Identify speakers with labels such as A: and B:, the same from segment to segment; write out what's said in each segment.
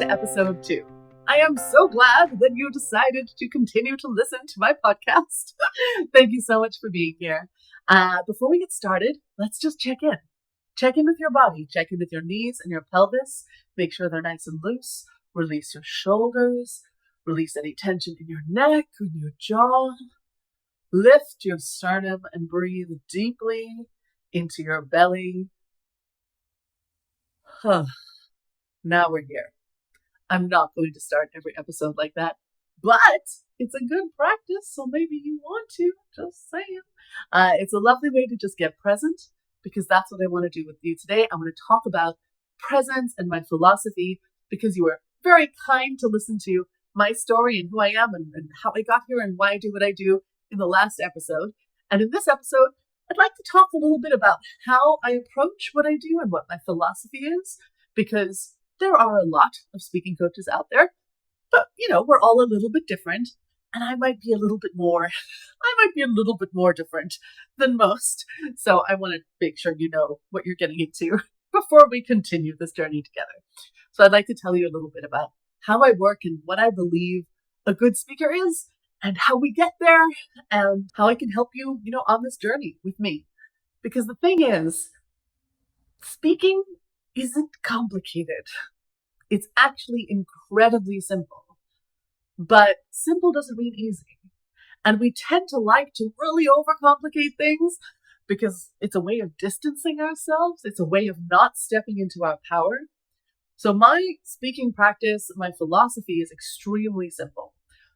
A: to episode 2. I am so glad that you decided to continue to listen to my podcast. Thank you so much for being here. Before we get started, let's just check in. Check in with your body. Check in with your knees and your pelvis. Make sure they're nice and loose. Release your shoulders. Release any tension in your neck or your jaw. Lift your sternum and breathe deeply into your belly. Now we're here. I'm not going to start every episode like that, but it's a good practice, so maybe you want to, just saying. It's a lovely way to just get present, because that's what I want to do with you today. I want to talk about presence and my philosophy, because you were very kind to listen to my story and who I am and how I got here and why I do what I do in the last episode. And in this episode, I'd like to talk a little bit about how I approach what I do and what my philosophy is, because there are a lot of speaking coaches out there, but we're all a little bit different, and I might be a little bit more different than most. So I want to make sure you know what you're getting into before we continue this journey together. So I'd like to tell you a little bit about how I work and what I believe a good speaker is, and how we get there, and how I can help you, on this journey with me. Because the thing is, speaking isn't complicated. It's actually incredibly simple. But simple doesn't mean easy. And we tend to like to really overcomplicate things because it's a way of distancing ourselves. It's a way of not stepping into our power. So my speaking practice, my philosophy is extremely simple.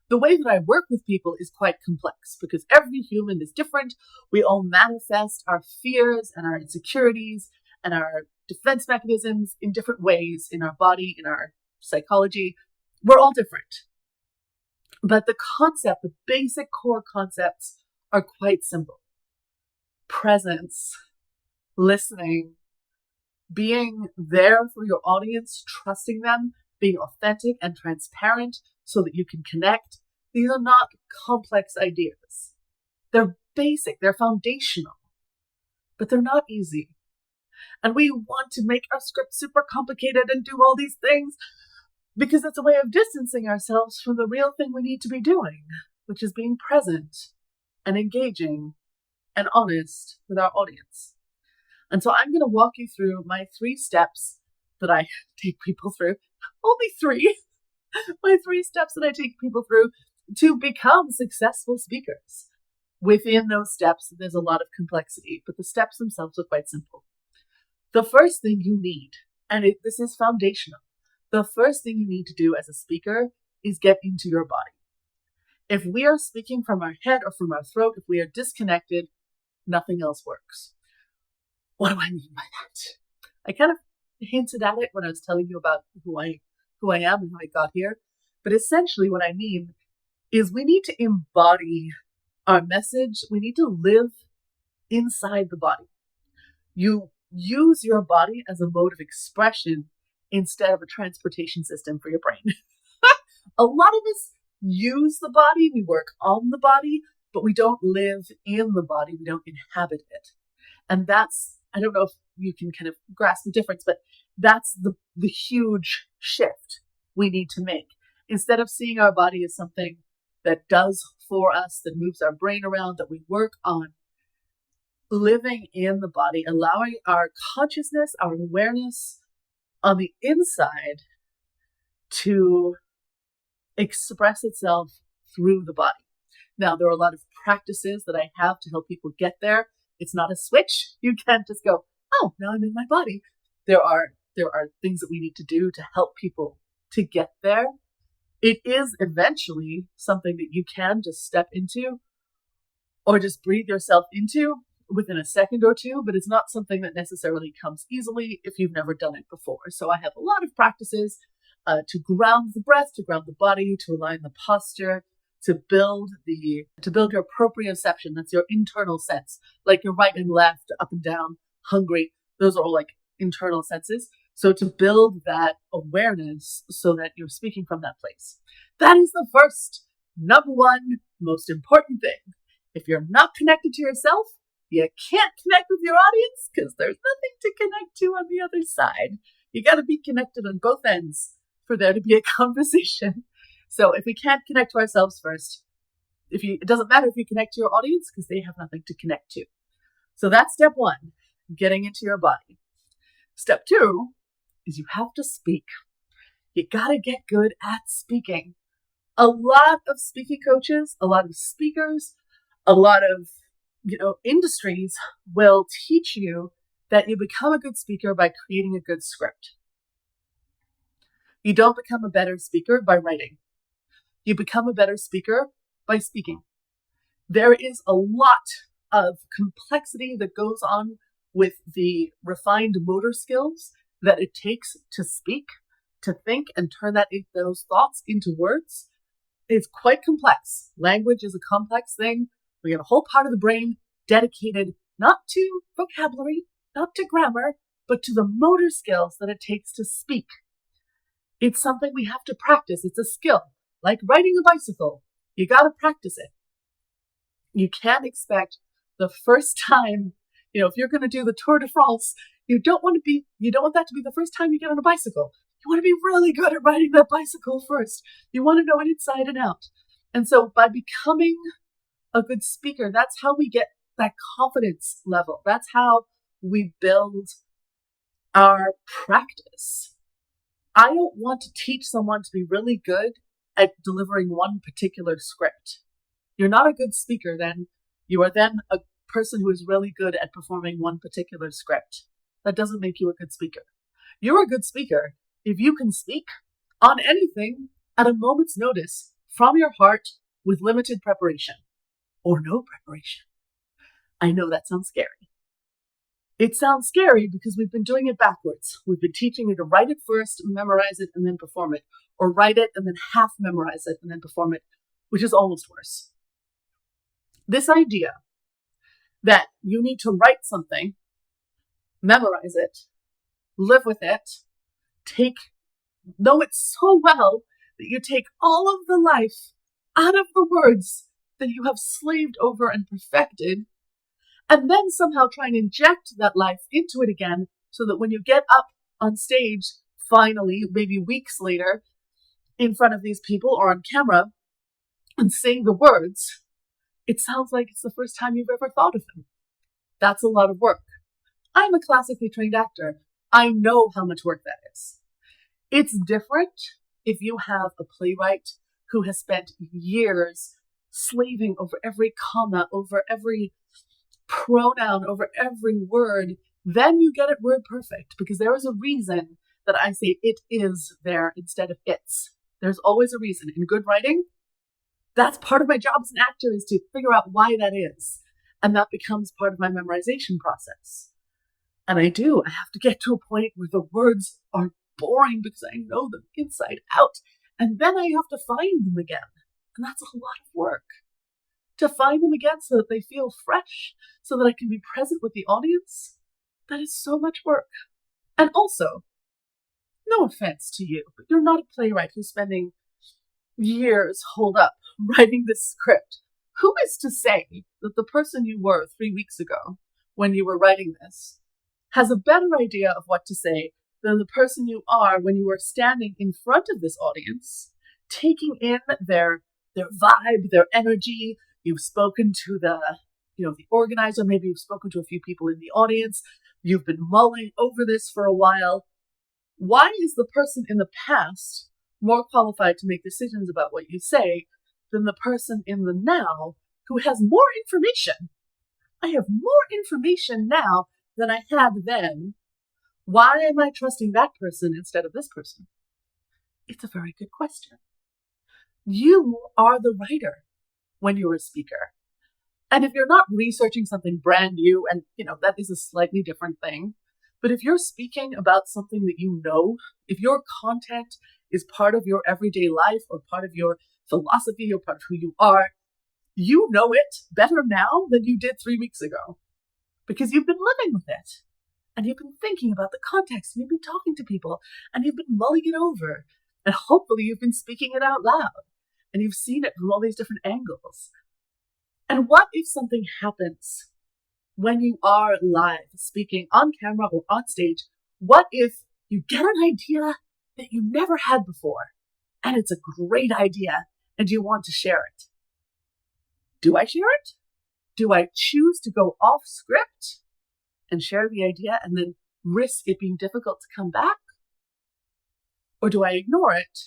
A: The way that I work with people is quite complex because every human is different. We all manifest our fears and our insecurities and our defense mechanisms in different ways in our body, in our psychology. We're all different. But the basic core concepts are quite simple. Presence, listening, being there for your audience, trusting them, being authentic and transparent so that you can connect. These are not complex ideas. They're basic, they're foundational, but they're not easy. And we want to make our script super complicated and do all these things because it's a way of distancing ourselves from the real thing we need to be doing, which is being present and engaging and honest with our audience. And so I'm going to walk you through my 3 steps that I take people through. Only 3. My 3 steps that I take people through to become successful speakers. Within those steps, there's a lot of complexity, but the steps themselves are quite simple. The first thing you need, and this is foundational, the first thing you need to do as a speaker is get into your body. If we are speaking from our head or from our throat, if we are disconnected, nothing else works. What do I mean by that? I kind of hinted at it when I was telling you about who I am and how I got here. But essentially what I mean is we need to embody our message. We need to live inside the body. You use your body as a mode of expression instead of a transportation system for your brain. A lot of us use the body, we work on the body, but we don't live in the body, we don't inhabit it. And that's, I don't know if you can kind of grasp the difference, but that's the huge shift we need to make. Instead of seeing our body as something that does for us, that moves our brain around, that we work on, living in the body, allowing our consciousness, our awareness on the inside to express itself through the body. Now, there are a lot of practices that I have to help people get there. It's not a switch. You can't just go, oh, now I'm in my body. There are things that we need to do to help people to get there. It is eventually something that you can just step into or just breathe yourself into within a second or two, but it's not something that necessarily comes easily if you've never done it before. So I have a lot of practices to ground the breath, to ground the body, to align the posture, to build your proprioception. That's your internal sense, like your right and left, up and down, hungry. Those are all like internal senses. So to build that awareness so that you're speaking from that place. That is the first, number one, most important thing. If you're not connected to yourself, you can't connect with your audience because there's nothing to connect to on the other side. You got to be connected on both ends for there to be a conversation. So if we can't connect to ourselves first, it doesn't matter if you connect to your audience because they have nothing to connect to. So that's step one, getting into your body. Step two is you have to speak. You gotta get good at speaking. A lot of speaking coaches, a lot of speakers, a lot of industries will teach you that you become a good speaker by creating a good script. You don't become a better speaker by writing. You become a better speaker by speaking. There is a lot of complexity that goes on with the refined motor skills that it takes to speak, to think, and turn those thoughts into words. It's quite complex. Language is a complex thing. We have a whole part of the brain dedicated not to vocabulary, not to grammar, but to the motor skills that it takes to speak. It's something we have to practice. It's a skill. Like riding a bicycle. You got to practice it. You can't expect the first time, if you're going to do the Tour de France, you don't want that to be the first time you get on a bicycle. You want to be really good at riding that bicycle first. You want to know it inside and out. And so by becoming a good speaker, that's how we get that confidence level. That's how we build our practice. I don't want to teach someone to be really good at delivering one particular script. You're not a good speaker then. You are then a person who is really good at performing one particular script. That doesn't make you a good speaker. You're a good speaker if you can speak on anything at a moment's notice from your heart with limited preparation or no preparation. I know that sounds scary. It sounds scary because we've been doing it backwards. We've been teaching you to write it first, memorize it, and then perform it. Or write it and then half memorize it and then perform it, which is almost worse. This idea that you need to write something, memorize it, live with it, know it so well that you take all of the life out of the words that you have slaved over and perfected, and then somehow try and inject that life into it again so that when you get up on stage, finally, maybe weeks later, in front of these people or on camera and saying the words, it sounds like it's the first time you've ever thought of them. That's a lot of work. I'm a classically trained actor. I know how much work that is. It's different if you have a playwright who has spent years slaving over every comma, over every pronoun, over every word. Then you get it word perfect, because there is a reason that I say it is there instead of it's. There's always a reason. In good writing, that's part of my job as an actor, is to figure out why that is. And that becomes part of my memorization process. And I have to get to a point where the words are boring because I know them inside out. And then I have to find them again. And that's a lot of work. To find them again so that they feel fresh, so that I can be present with the audience, that is so much work. And also, no offense to you, but you're not a playwright who's spending years holed up writing this script. Who is to say that the person you were 3 weeks ago when you were writing this has a better idea of what to say than the person you are when you are standing in front of this audience, taking in their vibe, their energy? You've spoken to the organizer, maybe you've spoken to a few people in the audience, you've been mulling over this for a while. Why is the person in the past more qualified to make decisions about what you say than the person in the now who has more information? I have more information now than I had then. Why am I trusting that person instead of this person? It's a very good question. You are the writer when you're a speaker. And if you're not researching something brand new, and that is a slightly different thing, but if you're speaking about something that you know, if your content is part of your everyday life or part of your philosophy or part of who you are, you know it better now than you did 3 weeks ago, because you've been living with it and you've been thinking about the context and you've been talking to people and you've been mulling it over, and hopefully you've been speaking it out loud and you've seen it from all these different angles. And what if something happens when you are live speaking on camera or on stage? What if you get an idea that you never had before, and it's a great idea, and you want to share it. Do I share it? Do I choose to go off script and share the idea and then risk it being difficult to come back? Or do I ignore it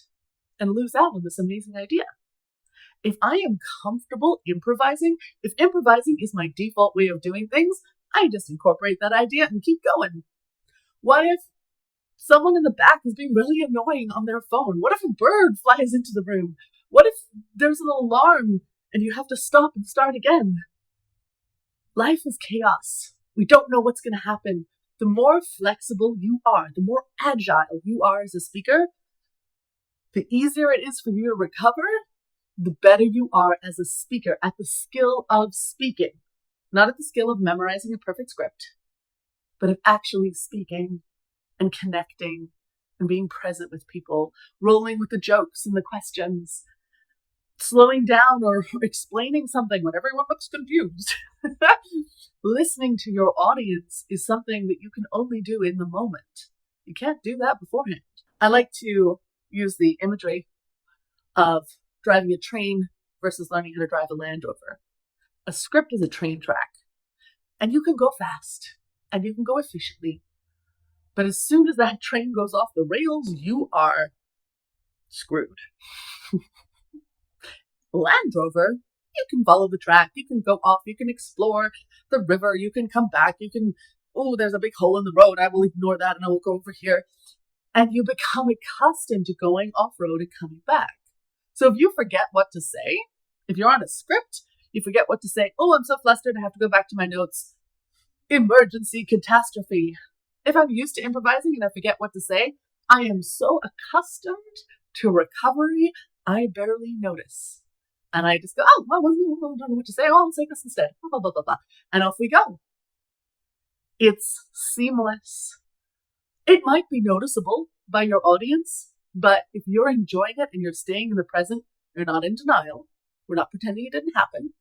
A: and lose out on this amazing idea? If I am comfortable improvising, if improvising is my default way of doing things, I just incorporate that idea and keep going. What if someone in the back is being really annoying on their phone? What if a bird flies into the room? What if there's an alarm and you have to stop and start again? Life is chaos. We don't know what's going to happen. The more flexible you are, the more agile you are as a speaker, the easier it is for you to recover, the better you are as a speaker at the skill of speaking. Not at the skill of memorizing a perfect script, but of actually speaking and connecting and being present with people, rolling with the jokes and the questions, slowing down or explaining something when everyone looks confused. Listening to your audience is something that you can only do in the moment. You can't do that beforehand. I like to use the imagery of driving a train versus learning how to drive a Land Rover. A script is a train track, and you can go fast and you can go efficiently. But as soon as that train goes off the rails, you are screwed. Land Rover, you can follow the track, you can go off, you can explore the river, you can come back, you can, oh, there's a big hole in the road, I will ignore that and I will go over here. And you become accustomed to going off-road and coming back. So if you forget what to say, if you're on a script, you forget what to say, oh, I'm so flustered, I have to go back to my notes. Emergency, catastrophe. If I'm used to improvising and I forget what to say, I am so accustomed to recovery, I barely notice. And I just go, oh, I don't know what to say. Oh, I'll say this instead. Blah, blah, blah, blah. And off we go. It's seamless. It might be noticeable by your audience, but if you're enjoying it and you're staying in the present, you're not in denial. We're not pretending it didn't happen.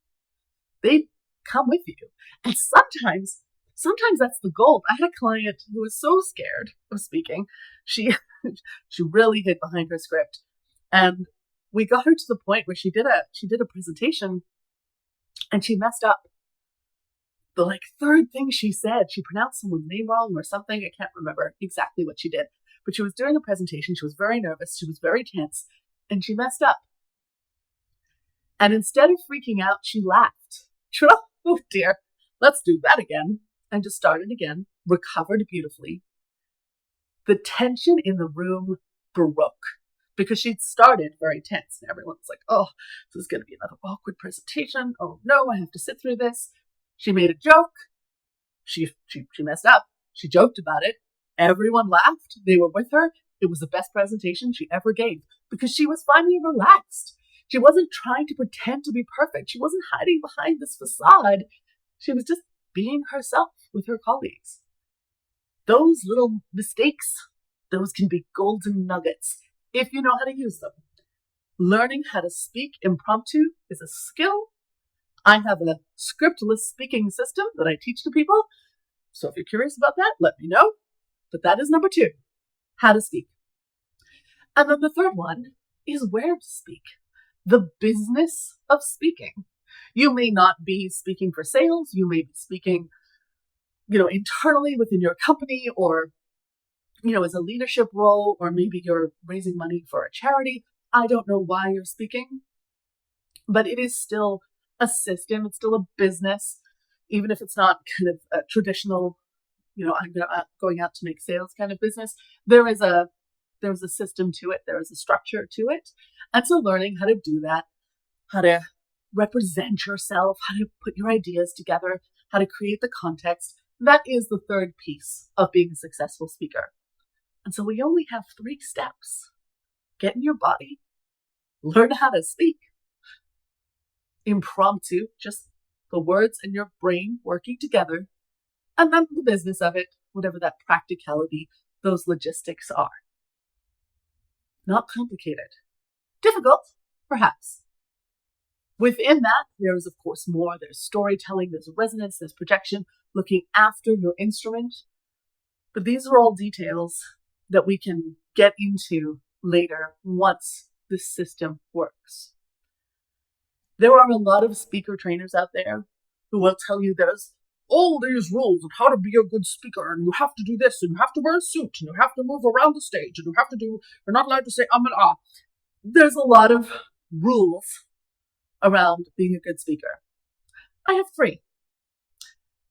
A: They come with you. And sometimes that's the goal. I had a client who was so scared of speaking. She really hid behind her script. And we got her to the point where she did a presentation and she messed up. The third thing she said, she pronounced someone's name wrong or something. I can't remember exactly what she did, but she was doing a presentation. She was very nervous. She was very tense and she messed up. And instead of freaking out, she laughed. She went, oh dear, let's do that again. And just started again, recovered beautifully. The tension in the room broke because she'd started very tense and everyone was like, oh, this is going to be another awkward presentation. Oh no, I have to sit through this. She made a joke. She messed up. She joked about it. Everyone laughed. They were with her. It was the best presentation she ever gave because she was finally relaxed. She wasn't trying to pretend to be perfect. She wasn't hiding behind this facade. She was just being herself with her colleagues. Those little mistakes, those can be golden nuggets if you know how to use them. Learning how to speak impromptu is a skill. I have a scriptless speaking system that I teach to people. So if you're curious about that, let me know. But that is number 2, how to speak. And then the third one is where to speak. The business of speaking. You may not be speaking for sales. You may be speaking, internally within your company or, as a leadership role, or maybe you're raising money for a charity. I don't know why you're speaking, but it is still a system. It's still a business, even if it's not kind of a traditional, I'm going out to make sales kind of business. There is a system to it. There is a structure to it. And so learning how to do that, how to represent yourself, how to put your ideas together, how to create the context, that is the third piece of being a successful speaker. And so we only have 3 steps. Get in your body, learn how to speak, impromptu, just the words and your brain working together, and then the business of it, whatever that practicality, those logistics are. Not complicated. Difficult, perhaps. Within that, there is, of course, more. There's storytelling, there's resonance, there's projection, looking after your instrument. But these are all details that we can get into later once the system works. There are a lot of speaker trainers out there who will tell you there's all these rules on how to be a good speaker, and you have to do this, and you have to wear a suit, and you have to move around the stage, and you're not allowed to say and ah. There's a lot of rules around being a good speaker. I have 3.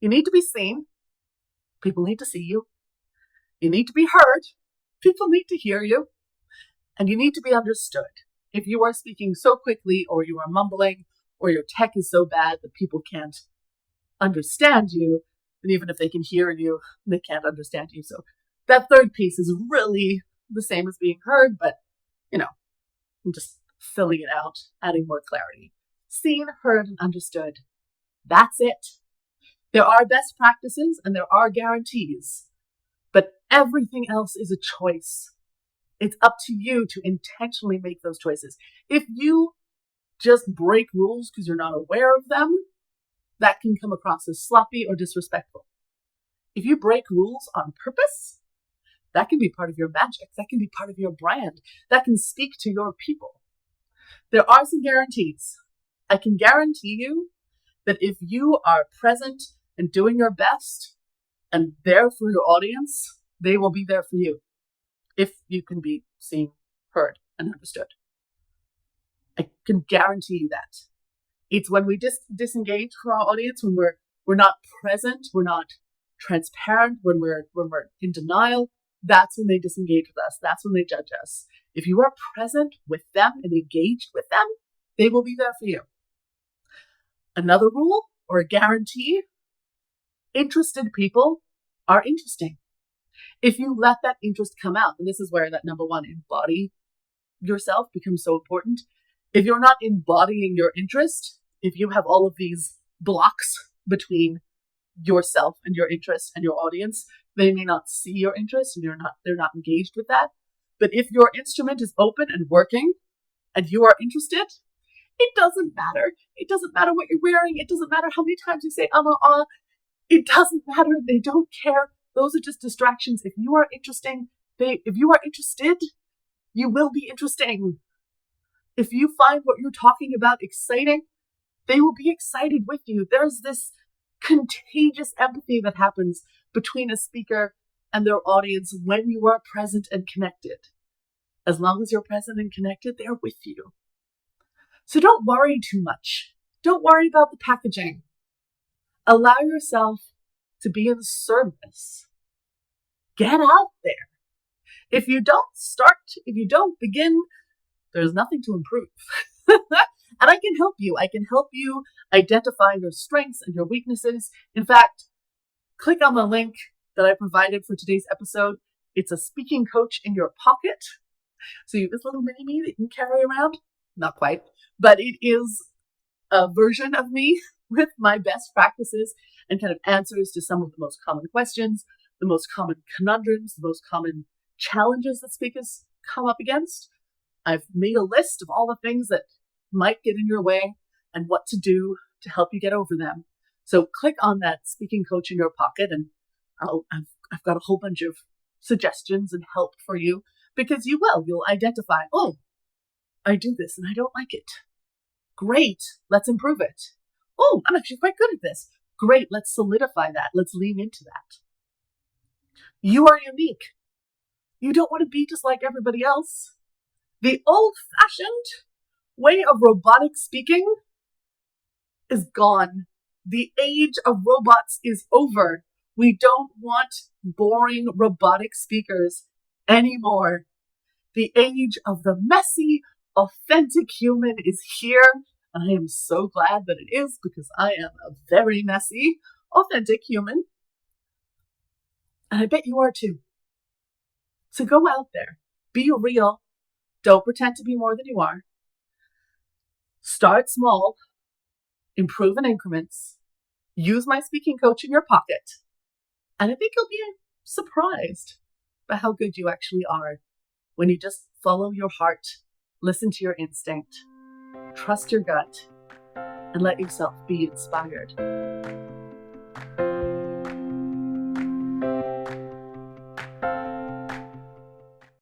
A: You need to be seen. People need to see you. You need to be heard. People need to hear you. And you need to be understood. If you are speaking so quickly, or you are mumbling, or your tech is so bad that people can't understand you, and even if they can hear you, they can't understand you. So that 3rd piece is really the same as being heard, but, I'm just filling it out, adding more clarity. Seen, heard, and understood. That's it. There are best practices and there are guarantees, but everything else is a choice. It's up to you to intentionally make those choices. If you just break rules because you're not aware of them, that can come across as sloppy or disrespectful. If you break rules on purpose, that can be part of your magic. That can be part of your brand. That can speak to your people. There are some guarantees. I can guarantee you that if you are present and doing your best and there for your audience, they will be there for you. If you can be seen, heard, and understood. I can guarantee you that. It's when we disengage from our audience, when we're not present, we're not transparent, when we're in denial, that's when they disengage with us. That's when they judge us. If you are present with them and engaged with them, they will be there for you. Another rule or a guarantee, interested people are interesting. If you let that interest come out, and this is where that number 1, embody yourself, becomes so important. If you're not embodying your interest, if you have all of these blocks between yourself and your interest and your audience, they may not see your interest and they're not engaged with that. But if your instrument is open and working and you are interested, it doesn't matter. It doesn't matter what you're wearing. It doesn't matter how many times you say, it doesn't matter. They don't care. Those are just distractions. If you are interested, you will be interesting. If you find what you're talking about exciting, they will be excited with you. There's this contagious empathy that happens between a speaker and their audience when you are present and connected. As long as you're present and connected, they're with you. So don't worry too much. Don't worry about the packaging. Allow yourself to be in service. Get out there. If you don't begin, there's nothing to improve. And I can help you. I can help you identify your strengths and your weaknesses. In fact, click on the link that I provided for today's episode. It's a speaking coach in your pocket. So you have this little mini me that you can carry around. Not quite, but it is a version of me with my best practices and kind of answers to some of the most common questions, the most common conundrums, the most common challenges that speakers come up against. I've made a list of all the things that might get in your way and what to do to help you get over them. So click on that speaking coach in your pocket, and I've got a whole bunch of suggestions and help for you, because you'll identify, I do this and I don't like it. Great, let's improve it. I'm actually quite good at this. Great, let's solidify that. Let's lean into that. You are unique. You don't want to be just like everybody else. The old-fashioned way of robotic speaking is gone. The age of robots is over. We don't want boring robotic speakers anymore. The age of the messy, authentic human is here, and I am so glad that it is, because I am a very messy, authentic human. And I bet you are too. So go out there. Be real. Don't pretend to be more than you are. Start small. Improve in increments. Use my speaking coach in your pocket. And I think you'll be surprised by how good you actually are when you just follow your heart, listen to your instinct, trust your gut, and let yourself be inspired.